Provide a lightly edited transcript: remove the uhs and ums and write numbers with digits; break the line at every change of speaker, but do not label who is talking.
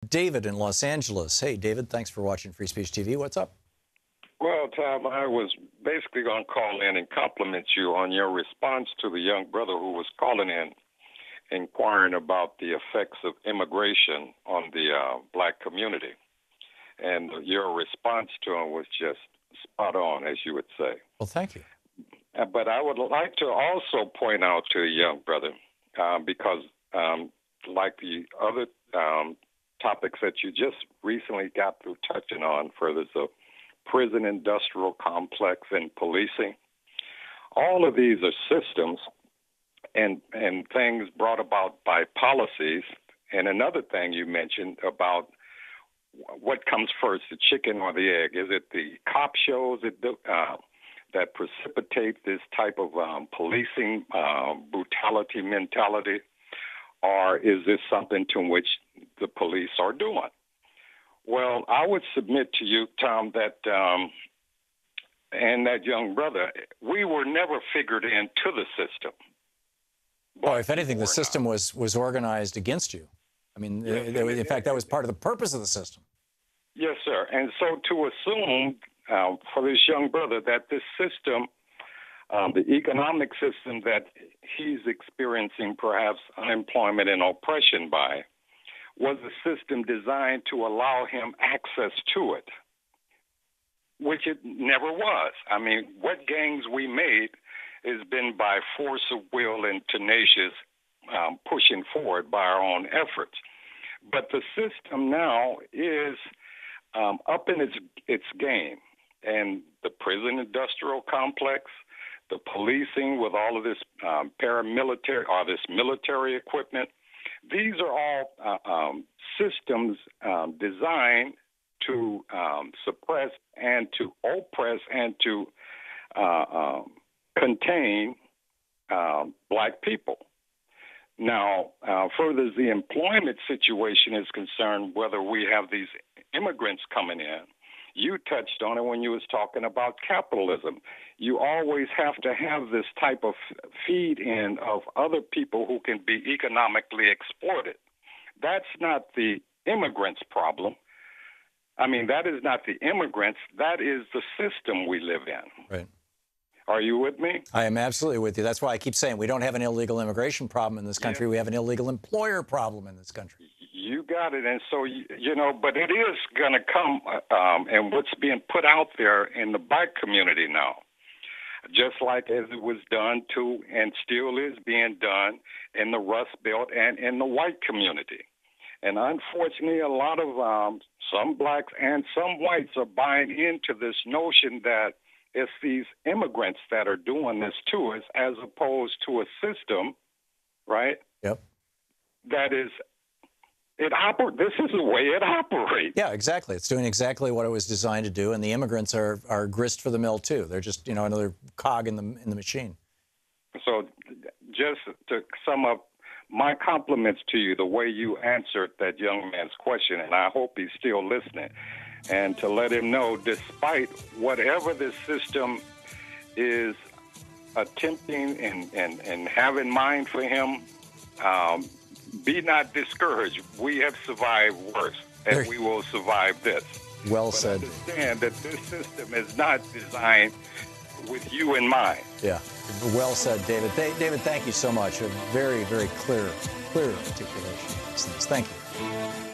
David in Los Angeles. Hey, David, thanks for watching Free Speech TV. What's up?
Well, Tom, I was basically going to call in and compliment you on your response to the young brother who was calling in, inquiring about the effects of immigration on the black community. And your response to him was just spot on, as you would say.
Well, thank you.
But I would like to also point out to the young brother, because like the other topics that you just recently got through touching on, further, so prison industrial complex and policing, all of these are systems and things brought about by policies. And another thing you mentioned about what comes first, the chicken or the egg? Is it the cop shows that precipitate this type of policing brutality mentality, or is this something to which the police are doing? Well, I would submit to you, Tom, that and that young brother, we were never figured into the system.
Well, if anything, the system was organized against you. I mean, yes, in fact, that was part of the purpose of the system.
Yes, sir. And so to assume for this young brother that this system, the economic system that he's experiencing perhaps unemployment and oppression by, was a system designed to allow him access to it, which it never was. I mean, what gains we made has been by force of will and tenacious pushing forward by our own efforts. But the system now is up in its game. And the prison industrial complex, the policing with all of this paramilitary or this military equipment, these are all systems designed to suppress and to oppress and to contain black people. Now, further as the employment situation is concerned, whether we have these immigrants coming in, you touched on it when you was talking about capitalism. You always have to have this type of feed-in of other people who can be economically exploited. That's not the immigrants' problem. I mean, that is not the immigrants. That is the system we live in.
Right.
Are you with me?
I am absolutely with you. That's why I keep saying we don't have an illegal immigration problem in this country. Yeah. We have an illegal employer problem in this country.
You got it. And so, you know, but it is going to come, and what's being put out there in the black community now, just like as it was done to and still is being done in the Rust Belt and in the white community. And unfortunately, a lot of some blacks and some whites are buying into this notion that it's these immigrants that are doing this to us as opposed to a system, right?
Yep.
That is, this is the way it operates.
Yeah, exactly. It's doing exactly what it was designed to do, and the immigrants are grist for the mill too. They're just, you know, another cog in the machine.
So just to sum up, my compliments to you, the way you answered that young man's question, and I hope he's still listening, and to let him know, despite whatever this system is attempting and have in mind for him, be not discouraged. We have survived worse, and we will survive this.
Well said.
Understand that this system is not designed with you in mind.
Yeah, well said, David. David, thank you so much. A very, very clear articulation of these things. Thank you.